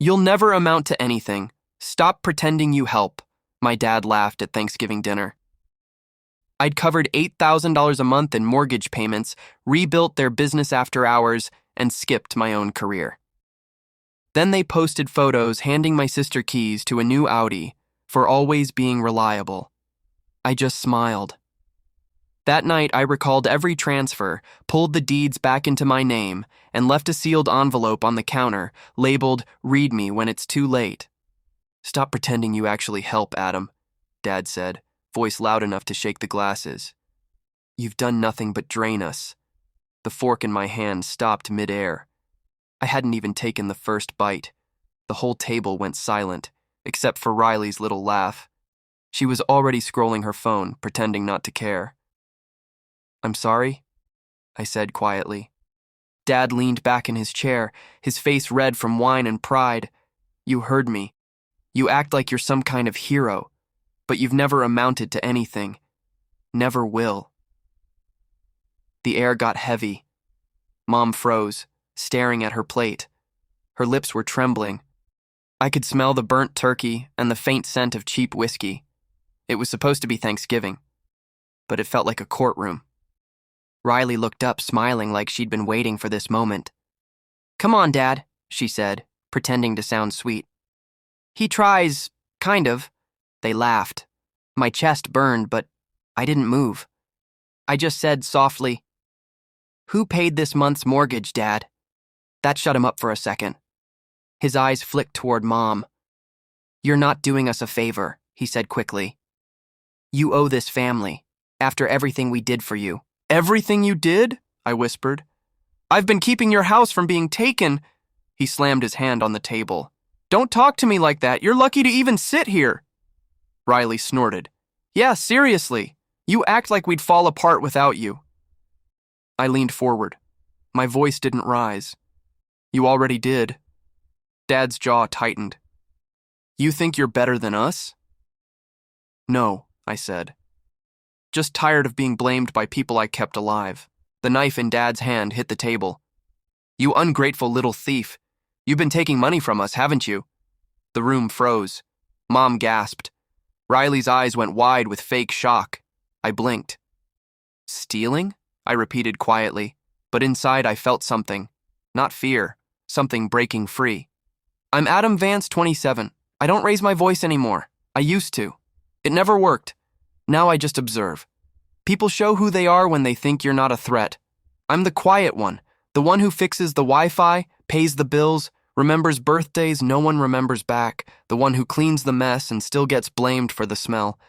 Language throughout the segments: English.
You'll never amount to anything. Stop pretending you help, my dad laughed at Thanksgiving dinner. I'd covered $8,000 a month in mortgage payments, rebuilt their business after hours, and skipped my own career. Then they posted photos handing my sister keys to a new Audi for always being reliable. I just smiled. That night, I recalled every transfer, pulled the deeds back into my name, and left a sealed envelope on the counter, labeled, "Read me when it's too late." "Stop pretending you actually help, Adam," Dad said, voice loud enough to shake the glasses. "You've done nothing but drain us." The fork in my hand stopped midair. I hadn't even taken the first bite. The whole table went silent, except for Riley's little laugh. She was already scrolling her phone, pretending not to care. "I'm sorry," I said quietly. Dad leaned back in his chair, his face red from wine and pride. "You heard me. You act like you're some kind of hero, but you've never amounted to anything. Never will." The air got heavy. Mom froze, staring at her plate. Her lips were trembling. I could smell the burnt turkey and the faint scent of cheap whiskey. It was supposed to be Thanksgiving, but it felt like a courtroom. Riley looked up, smiling like she'd been waiting for this moment. "Come on, Dad," she said, pretending to sound sweet. "He tries, kind of." They laughed. My chest burned, but I didn't move. I just said softly, "Who paid this month's mortgage, Dad?" That shut him up for a second. His eyes flicked toward Mom. "You're not doing us a favor," he said quickly. "You owe this family, after everything we did for you." "Everything you did?" I whispered. "I've been keeping your house from being taken." He slammed his hand on the table. "Don't talk to me like that. You're lucky to even sit here." Riley snorted. "Yeah, seriously. You act like we'd fall apart without you." I leaned forward. My voice didn't rise. "You already did." Dad's jaw tightened. "You think you're better than us?" "No," I said. "Just tired of being blamed by people I kept alive." The knife in Dad's hand hit the table. "You ungrateful little thief. You've been taking money from us, haven't you?" The room froze. Mom gasped. Riley's eyes went wide with fake shock. I blinked. "Stealing?" I repeated quietly, but inside I felt something. Not fear, something breaking free. "I'm Adam Vance, 27. I don't raise my voice anymore. I used to. It never worked. Now I just observe. People show who they are when they think you're not a threat. I'm the quiet one, the one who fixes the Wi-Fi, pays the bills, remembers birthdays no one remembers back, the one who cleans the mess and still gets blamed for the smell.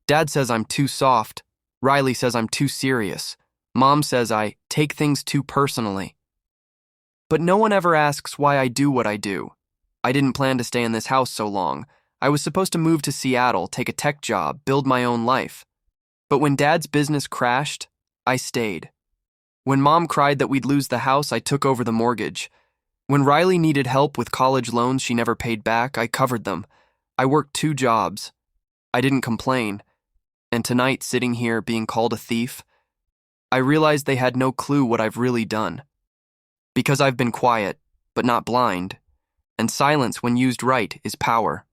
Dad says I'm too soft. Riley says I'm too serious. Mom says I take things too personally. But no one ever asks why I do what I do. I didn't plan to stay in this house so long. I was supposed to move to Seattle, take a tech job, build my own life. But when Dad's business crashed, I stayed. When Mom cried that we'd lose the house, I took over the mortgage. When Riley needed help with college loans she never paid back, I covered them. I worked 2 jobs. I didn't complain. And tonight, sitting here being called a thief, I realized they had no clue what I've really done. Because I've been quiet, but not blind. And silence, when used right, is power.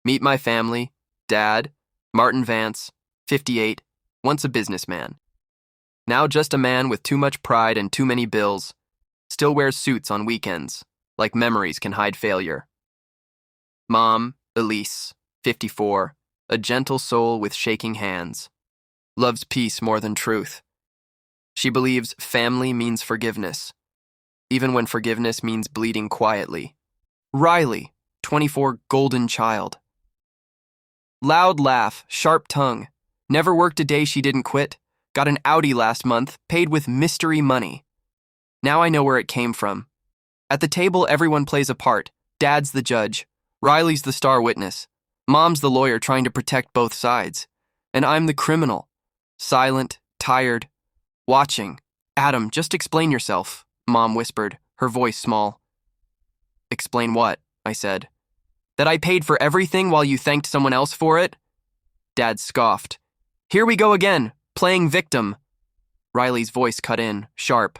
Meet my family, Dad, Martin Vance, 58, once a businessman. Now just a man with too much pride and too many bills. Still wears suits on weekends, like memories can hide failure. Mom, Elise, 54, a gentle soul with shaking hands. Loves peace more than truth. She believes family means forgiveness, even when forgiveness means bleeding quietly. Riley, 24, golden child. Loud laugh, sharp tongue. Never worked a day she didn't quit. Got an Audi last month, paid with mystery money. Now I know where it came from. At the table, everyone plays a part. Dad's the judge. Riley's the star witness. Mom's the lawyer trying to protect both sides. And I'm the criminal. Silent, tired, watching. "Adam, just explain yourself," Mom whispered, her voice small. "Explain what?" I said. "That I paid for everything while you thanked someone else for it?" Dad scoffed. "Here we go again, playing victim." Riley's voice cut in, sharp.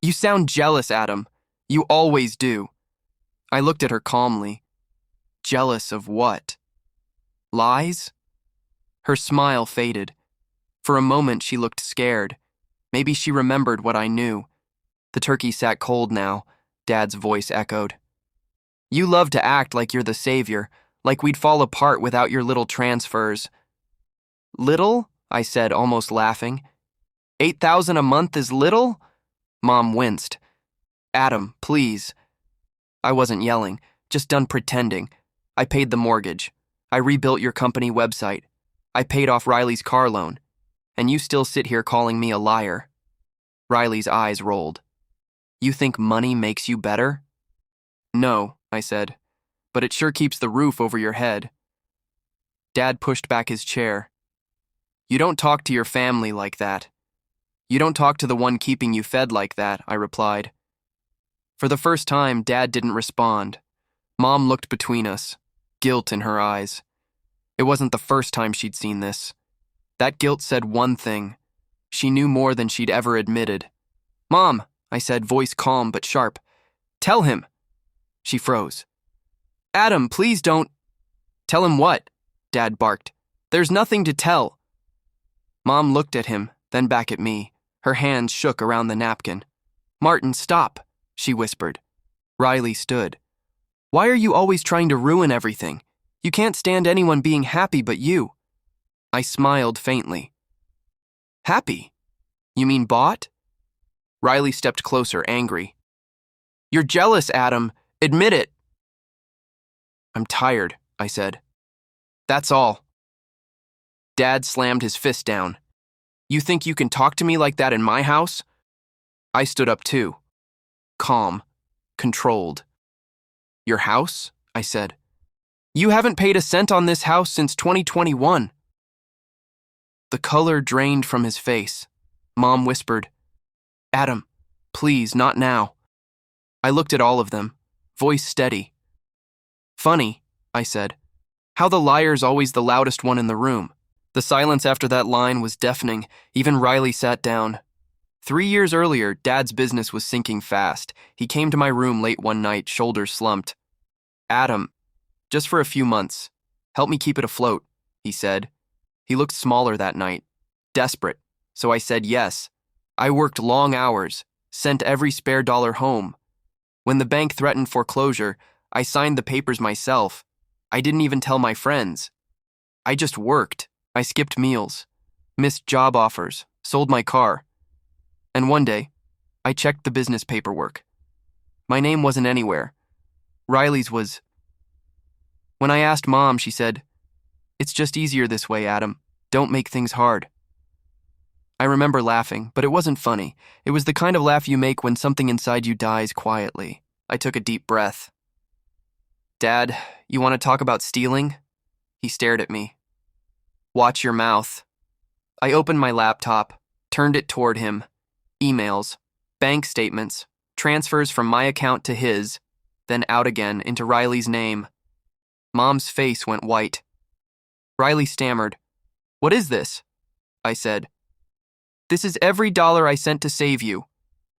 "You sound jealous, Adam. You always do." I looked at her calmly. Jealous of what? Lies? Her smile faded. For a moment she looked scared. Maybe she remembered what I knew. The turkey sat cold now, Dad's voice echoed. You love to act like you're the savior, like we'd fall apart without your little transfers. Little? I said, almost laughing. 8,000 a month is little? Mom winced. Adam, please. I wasn't yelling, just done pretending. I paid the mortgage. I rebuilt your company website. I paid off Riley's car loan. And you still sit here calling me a liar. Riley's eyes rolled. You think money makes you better? No, I said, but it sure keeps the roof over your head. Dad pushed back his chair. You don't talk to your family like that. You don't talk to the one keeping you fed like that, I replied. For the first time, Dad didn't respond. Mom looked between us, guilt in her eyes. It wasn't the first time she'd seen this. That guilt said one thing. She knew more than she'd ever admitted. Mom, I said, voice calm but sharp. Tell him. She froze. Adam, please don't. Tell him what? Dad barked. There's nothing to tell. Mom looked at him, then back at me. Her hands shook around the napkin. Martin, stop, she whispered. Riley stood. Why are you always trying to ruin everything? You can't stand anyone being happy but you. I smiled faintly. Happy? You mean bought? Riley stepped closer, angry. You're jealous, Adam. Admit it. I'm tired, I said. That's all. Dad slammed his fist down. You think you can talk to me like that in my house? I stood up too. Calm. Controlled. Your house? I said. You haven't paid a cent on this house since 2021. The color drained from his face. Mom whispered, Adam, please, not now. I looked at all of them, voice steady. Funny, I said. How the liar's always the loudest one in the room. The silence after that line was deafening. Even Riley sat down. 3 years earlier, Dad's business was sinking fast. He came to my room late one night, shoulders slumped. Adam, just for a few months. Help me keep it afloat, he said. He looked smaller that night, desperate, so I said yes. I worked long hours, sent every spare dollar home. When the bank threatened foreclosure, I signed the papers myself. I didn't even tell my friends. I just worked. I skipped meals, missed job offers, sold my car. And one day, I checked the business paperwork. My name wasn't anywhere. Riley's was. When I asked Mom, she said, It's just easier this way, Adam. Don't make things hard. I remember laughing, but it wasn't funny. It was the kind of laugh you make when something inside you dies quietly. I took a deep breath. Dad, you want to talk about stealing? He stared at me. Watch your mouth. I opened my laptop, turned it toward him. Emails, bank statements, transfers from my account to his, then out again into Riley's name. Mom's face went white. Riley stammered. What is this? I said. This is every dollar I sent to save you,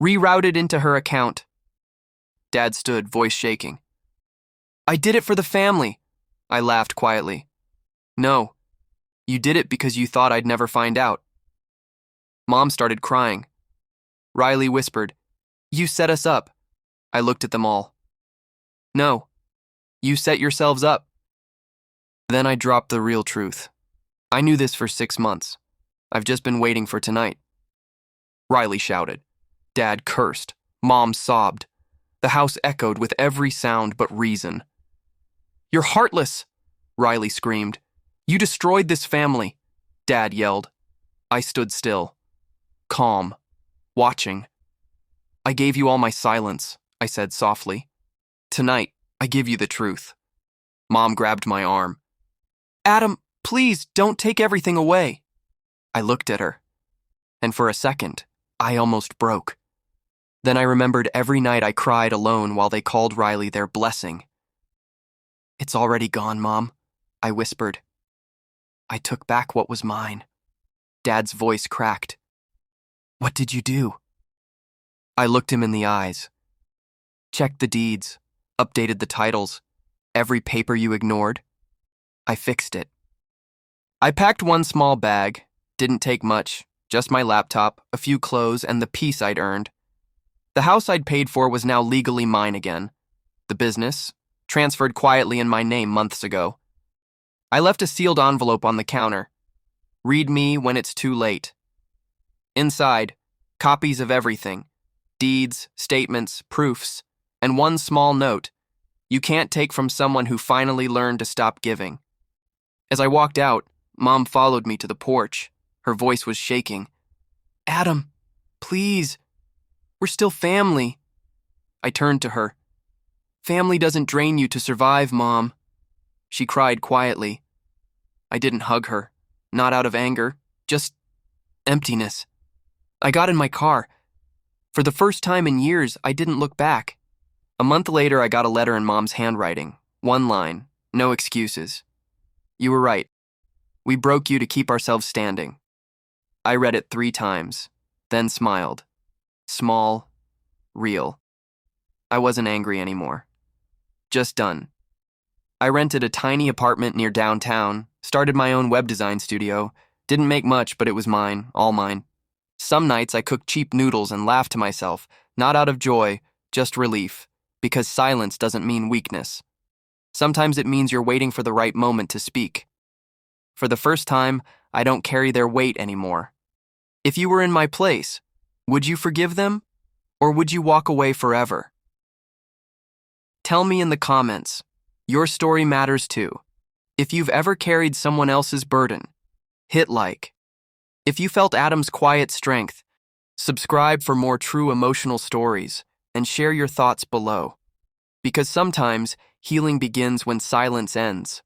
rerouted into her account. Dad stood, voice shaking. I did it for the family. I laughed quietly. No, you did it because you thought I'd never find out. Mom started crying. Riley whispered, You set us up. I looked at them all. No, you set yourselves up. Then I dropped the real truth. I knew this for 6 months. I've just been waiting for tonight. Riley shouted. Dad cursed. Mom sobbed. The house echoed with every sound but reason. You're heartless, Riley screamed. You destroyed this family, Dad yelled. I stood still, calm, watching. I gave you all my silence, I said softly. Tonight, I give you the truth. Mom grabbed my arm. Adam, please don't take everything away. I looked at her, and for a second, I almost broke. Then I remembered every night I cried alone while they called Riley their blessing. It's already gone, Mom, I whispered. I took back what was mine. Dad's voice cracked. What did you do? I looked him in the eyes. Checked the deeds. updated the titles, every paper you ignored. I fixed it. I packed one small bag, didn't take much, just my laptop, a few clothes, and the peace I'd earned. The house I'd paid for was now legally mine again. The business, transferred quietly in my name months ago. I left a sealed envelope on the counter. Read me when it's too late. Inside, copies of everything. Deeds, statements, proofs, and one small note. You can't take from someone who finally learned to stop giving. As I walked out, Mom followed me to the porch. Her voice was shaking. Adam, please. We're still family. I turned to her. Family doesn't drain you to survive, Mom. She cried quietly. I didn't hug her, not out of anger, just emptiness. I got in my car. For the first time in years, I didn't look back. A month later, I got a letter in Mom's handwriting. One line, no excuses. You were right. We broke you to keep ourselves standing. I read it 3 times, then smiled. Small, real. I wasn't angry anymore. Just done. I rented a tiny apartment near downtown, started my own web design studio. Didn't make much, but it was mine, all mine. Some nights I cooked cheap noodles and laughed to myself, not out of joy, just relief, because silence doesn't mean weakness. Sometimes it means you're waiting for the right moment to speak. For the first time, I don't carry their weight anymore. If you were in my place, would you forgive them? Or would you walk away forever? Tell me in the comments. Your story matters too. If you've ever carried someone else's burden, hit like. If you felt Adam's quiet strength, subscribe for more true emotional stories and share your thoughts below. Because sometimes healing begins when silence ends.